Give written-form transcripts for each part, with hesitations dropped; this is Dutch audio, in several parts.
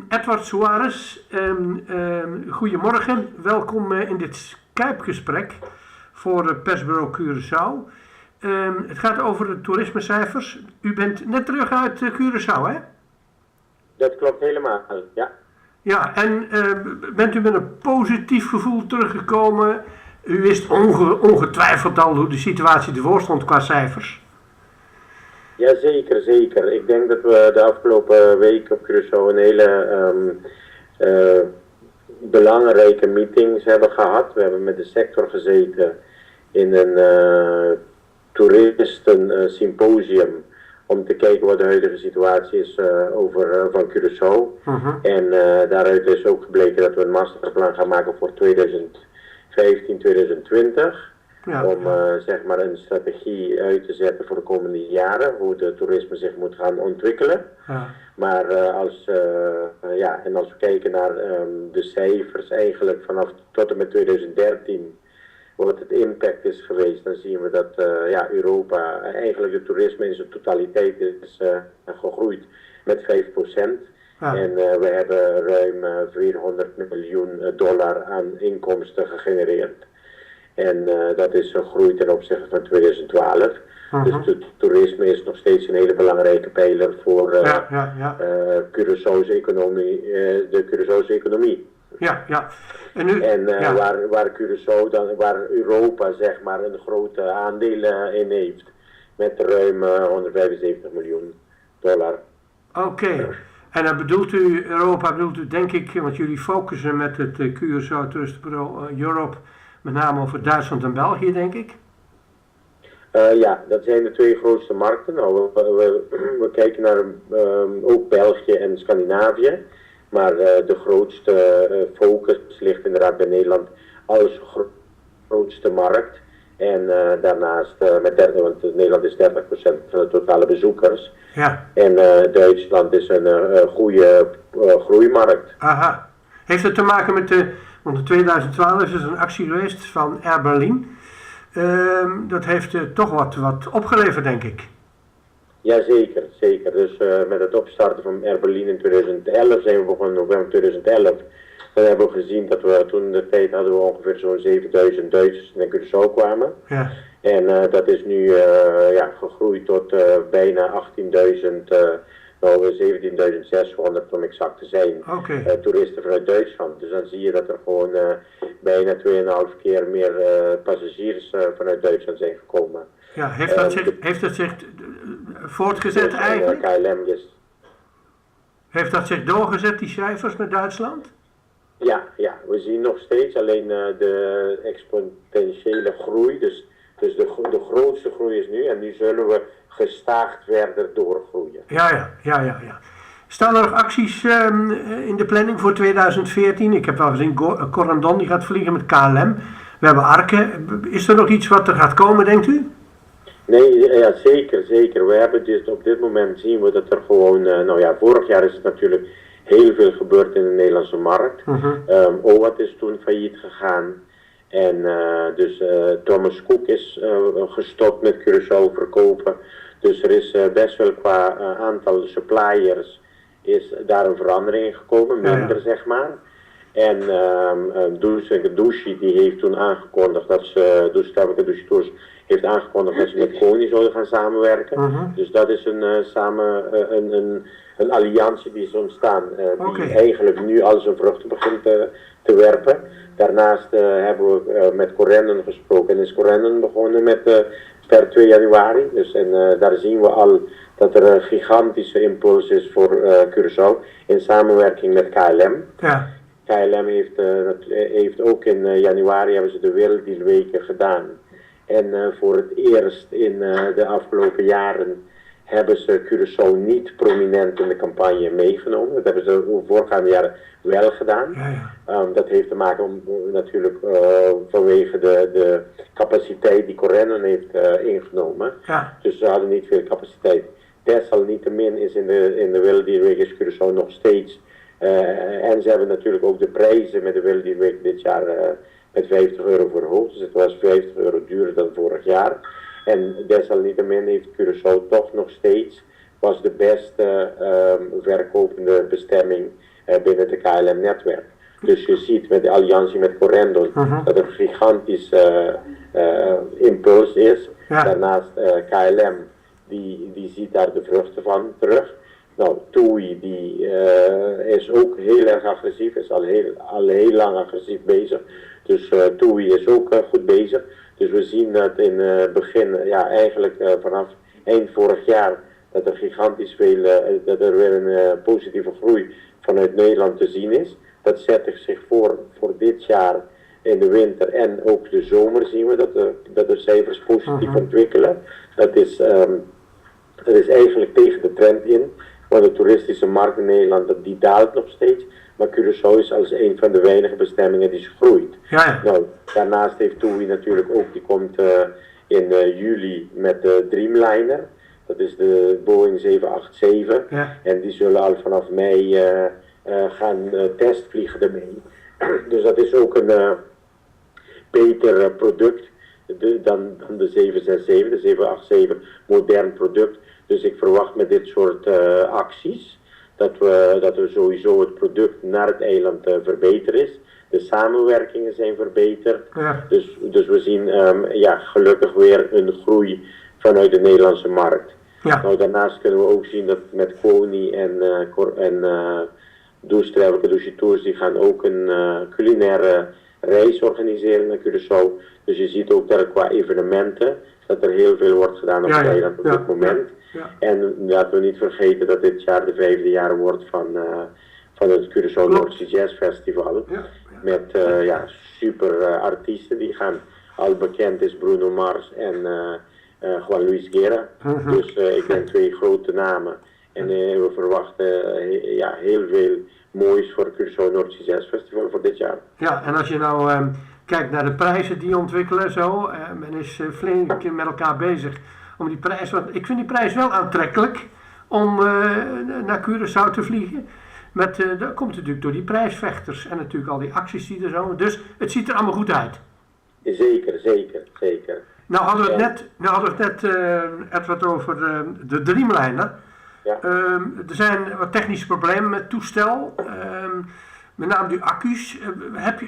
Edward Suarez, goedemorgen. Welkom in dit Skype-gesprek voor Persbureau Curaçao. Het gaat over de toerismecijfers. U bent net terug uit Curaçao, hè? Dat klopt helemaal, ja. Ja, en bent u met een positief gevoel teruggekomen? U wist ongetwijfeld al hoe de situatie ervoor stond qua cijfers. Ja, zeker, zeker. Ik denk dat we de afgelopen week op Curaçao een hele belangrijke meetings hebben gehad. We hebben met de sector gezeten in een toeristen symposium om te kijken wat de huidige situatie is van Curaçao. En daaruit is ook gebleken dat we een masterplan gaan maken voor 2015-2020. Ja, om zeg maar een strategie uit te zetten voor de komende jaren, hoe de toerisme zich moet gaan ontwikkelen. Ja. Maar als we kijken naar de cijfers eigenlijk vanaf tot en met 2013, wat het impact is geweest, dan zien we dat Europa, eigenlijk het toerisme in zijn totaliteit is gegroeid met 5%. Ja. En we hebben ruim $400 miljoen aan inkomsten gegenereerd. En dat is gegroeid ten opzichte van 2012. Dus het toerisme is nog steeds een hele belangrijke pijler voor Curaçao's economie, de Curaçao's economie. Ja, ja. Waar Curaçao dan, waar Europa zeg maar een grote aandeel in heeft, met ruim $175 miljoen. Oké. En dan bedoelt u Europa, denk ik, want jullie focussen met het Curaçao Toeristenbureau Europe met name over Duitsland en België, denk ik? Ja, dat zijn de twee grootste markten. Nou, we kijken naar ook België en Scandinavië. Maar de grootste focus ligt inderdaad bij Nederland als grootste markt. En daarnaast want Nederland is 30% van de totale bezoekers. Ja. En Duitsland is een goede groeimarkt. Aha. Heeft het te maken met want in 2012 is er een actie geweest van Air Berlin. Dat heeft toch wat opgeleverd, denk ik. Ja, zeker, zeker. Dus met het opstarten van Air Berlin in 2011 zijn we begonnen in november 2011. Dan hebben we gezien dat we toen in de tijd hadden we ongeveer zo'n 7000 Duitsers die naar Curaçao kwamen. Ja. En dat is nu gegroeid tot bijna 18.000. 17.600 om exact te zijn, toeristen vanuit Duitsland. Dus dan zie je dat er gewoon bijna 2,5 keer meer passagiers vanuit Duitsland zijn gekomen. Ja, heeft dat zich voortgezet dus, eigenlijk? KLM Heeft dat zich doorgezet, die cijfers met Duitsland? Ja, we zien nog steeds alleen de exponentiële groei, dus de grootste groei is nu en nu zullen we gestaag verder doorgroeien. Ja. Staan er nog acties in de planning voor 2014? Ik heb wel gezien, Corendon die gaat vliegen met KLM. We hebben Arke. Is er nog iets wat er gaat komen, denkt u? Nee, ja, zeker. We hebben op dit moment zien we dat er gewoon, vorig jaar is het natuurlijk heel veel gebeurd in de Nederlandse markt. OWAT is toen failliet gegaan. En dus Thomas Cook is gestopt met Curaçao verkopen. Dus er is best wel qua aantal suppliers is daar een verandering in gekomen, minder zeg maar. En Douchi die heeft toen aangekondigd dat ze, Douchi Tours heeft aangekondigd dat ze met Kony zouden gaan samenwerken. Dus dat is een alliantie die is ontstaan, die eigenlijk nu al zijn vruchten begint te werpen. Daarnaast hebben we met Corendon gesproken en is Corendon begonnen met per 2 januari. Dus, daar zien we al dat er een gigantische impuls is voor Curaçao in samenwerking met KLM. Ja. KLM heeft ook in januari hebben ze de Werelddealweken gedaan. En voor het eerst in de afgelopen jaren hebben ze Curaçao niet prominent in de campagne meegenomen. Dat hebben ze de voorgaande jaren wel gedaan. Dat heeft te maken natuurlijk vanwege de capaciteit die Corendon heeft ingenomen. Dus ze hadden niet veel capaciteit. Desalniettemin is in de Werelddealweek is Curaçao nog steeds. En ze hebben natuurlijk ook de prijzen met de Werelddealweek dit jaar met €50 verhoogd. Dus het was €50 duurder dan vorig jaar. En desalniettemin heeft Curaçao toch nog steeds was de beste verkopende bestemming binnen het KLM-netwerk. Dus je ziet met de alliantie met Corendon dat er een gigantisch impuls is. Ja. Daarnaast KLM, die ziet daar de vruchten van terug. Nou, TUI die is ook heel erg agressief, is al heel lang agressief bezig. Dus TUI is ook goed bezig. Dus we zien dat in het begin, eigenlijk vanaf eind vorig jaar, dat er gigantisch veel, dat er weer een positieve groei vanuit Nederland te zien is. Dat zet zich voor dit jaar in de winter en ook de zomer zien we dat de cijfers positief ontwikkelen. Dat is eigenlijk tegen de trend in, want de toeristische markt in Nederland die daalt nog steeds. Maar Curaçao is als een van de weinige bestemmingen die groeit. Ja. Nou, daarnaast heeft TUI natuurlijk ook, die komt in juli met de Dreamliner. Dat is de Boeing 787. Ja. En die zullen al vanaf mei gaan testvliegen ermee. Dus dat is ook een beter product dan de 767, de 787, modern product. Dus ik verwacht met dit soort acties dat we sowieso het product naar het eiland verbeteren is. De samenwerkingen zijn verbeterd. Ja. Dus we zien gelukkig weer een groei vanuit de Nederlandse markt. Ja. Nou, daarnaast kunnen we ook zien dat met Kony en Douche Travel, Douche Tours, die gaan ook een culinaire reis organiseren naar Curaçao. Dus je ziet ook dat er qua evenementen, dat er heel veel wordt gedaan op het eiland op dit moment. Ja. En laten we niet vergeten dat dit jaar de 5e jaar wordt van het Curaçao North Sea Jazz Festival. Ja. Met super artiesten die gaan, al bekend is Bruno Mars en Juan Luis Guerra. Dus ik denk 2 grote namen. En we verwachten heel veel moois voor het Curaçao North Sea Jazz Festival voor dit jaar. Ja, en als je nou kijkt naar de prijzen die ontwikkelen zo, men is flink met elkaar bezig om die prijs, want ik vind die prijs wel aantrekkelijk om naar Curaçao te vliegen. Dat komt natuurlijk door die prijsvechters en natuurlijk al die acties die er zo, dus het ziet er allemaal goed uit. Zeker. Nou hadden we het net Edward over de Dreamliner. Ja. Er zijn wat technische problemen met het toestel, met name die accu's.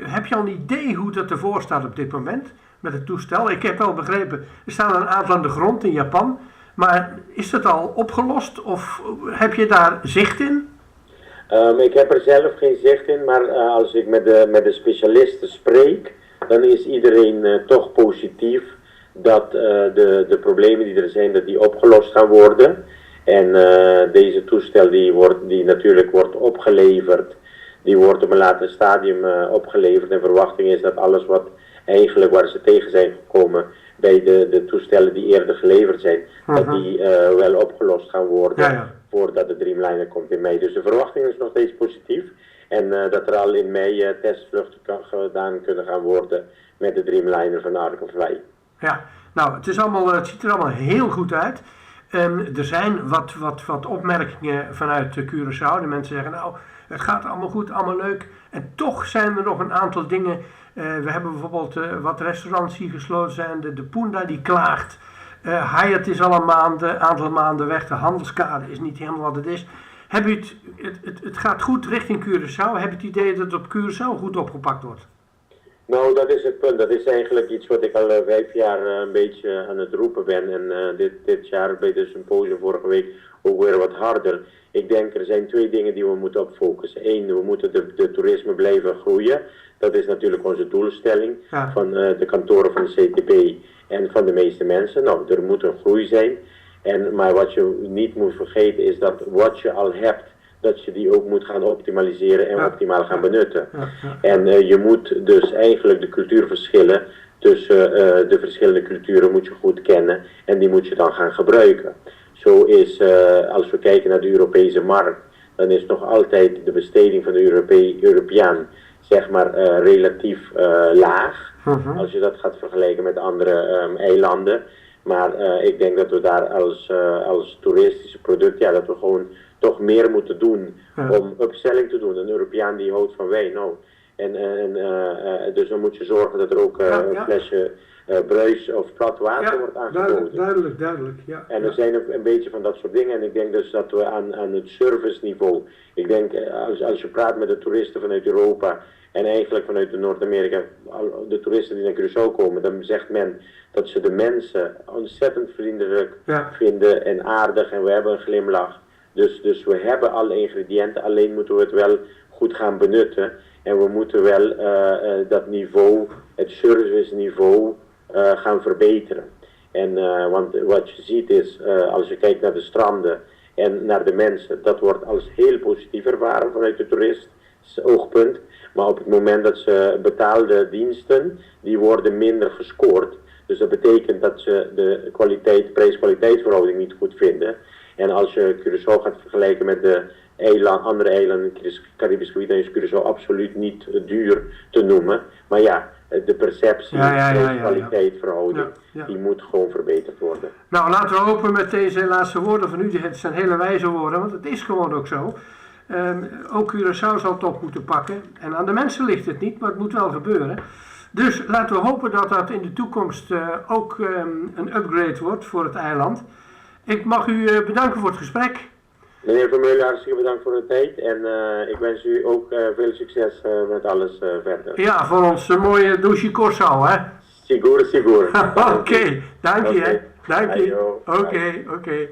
Heb je al een idee hoe dat ervoor staat op dit moment met het toestel? Ik heb wel begrepen, er staan een aantal aan de grond in Japan, maar is dat al opgelost of heb je daar zicht in? Ik heb er zelf geen zicht in, maar als ik met de specialisten spreek, dan is iedereen toch positief dat de problemen die er zijn, dat die opgelost gaan worden. En deze toestel die natuurlijk wordt opgeleverd, die wordt op een later stadium opgeleverd. En verwachting is dat alles wat eigenlijk waar ze tegen zijn gekomen bij de toestellen die eerder geleverd zijn, dat die wel opgelost gaan worden voordat de Dreamliner komt in mei. Dus de verwachting is nog steeds positief. En dat er al in mei testvluchten gedaan kunnen gaan worden met de Dreamliner van Ark of Fly. Ja, nou het ziet er allemaal heel goed uit. Er zijn wat opmerkingen vanuit Curaçao. De mensen zeggen, nou, het gaat allemaal goed, allemaal leuk. En toch zijn er nog een aantal dingen. We hebben bijvoorbeeld wat restaurants die gesloten zijn. De Punda die klaagt. Hyatt is al een aantal maanden weg. De handelskade is niet helemaal wat het is. Het gaat goed richting Curaçao. Heb je het idee dat het op Curaçao goed opgepakt wordt? Nou, dat is het punt. Dat is eigenlijk iets wat ik al 5 jaar een beetje aan het roepen ben. En dit jaar bij de symposium vorige week ook weer wat harder. Ik denk er zijn 2 dingen die we moeten op focussen. 1, we moeten de toerisme blijven groeien. Dat is natuurlijk onze doelstelling van de kantoren van de CTP en van de meeste mensen. Nou, er moet een groei zijn. Maar wat je niet moet vergeten is dat wat je al hebt, dat je die ook moet gaan optimaliseren en optimaal gaan benutten. En je moet dus eigenlijk de cultuurverschillen tussen de verschillende culturen moet je goed kennen en die moet je dan gaan gebruiken. Zo is, als we kijken naar de Europese markt, dan is nog altijd de besteding van de Europeaan zeg maar relatief laag. Als je dat gaat vergelijken met andere eilanden. Maar ik denk dat we daar als toeristische product, dat we gewoon toch meer moeten doen om upselling te doen. Een Europeaan die houdt van wijn, nou. Dus dan moet je zorgen dat er ook een bruis of plat water wordt aangeboden. Duidelijk, ja. En er zijn ook een beetje van dat soort dingen. En ik denk dus dat we aan het serviceniveau, ik denk als je praat met de toeristen vanuit Europa en eigenlijk vanuit Noord-Amerika, de toeristen die naar Curaçao komen, dan zegt men dat ze de mensen ontzettend vriendelijk vinden en aardig en we hebben een glimlach. Dus we hebben alle ingrediënten, alleen moeten we het wel goed gaan benutten. En we moeten wel dat niveau, het serviceniveau, gaan verbeteren. En, want wat je ziet is, als je kijkt naar de stranden en naar de mensen, dat wordt als heel positief ervaren vanuit de toerist oogpunt. Maar op het moment dat ze betaalde diensten, die worden minder gescoord. Dus dat betekent dat ze de prijs-kwaliteitsverhouding niet goed vinden. En als je Curaçao gaat vergelijken met de andere eilanden in het Caribisch gebied, dan is Curaçao absoluut niet duur te noemen. Maar ja, de perceptie, prijs-kwaliteitsverhouding, die moet gewoon verbeterd worden. Nou, laten we hopen met deze laatste woorden van u, het zijn hele wijze woorden, want het is gewoon ook zo. Ook Curaçao zal het op moeten pakken. En aan de mensen ligt het niet, maar het moet wel gebeuren. Dus laten we hopen dat dat in de toekomst ook een upgrade wordt voor het eiland. Ik mag u bedanken voor het gesprek. Meneer Vermeulen, hartstikke bedankt voor de tijd. En ik wens u ook veel succes met alles verder. Ja, voor ons mooie douche Curaçao, hè? Sigur. Oké, dank je. Okay. Dank je. Oké.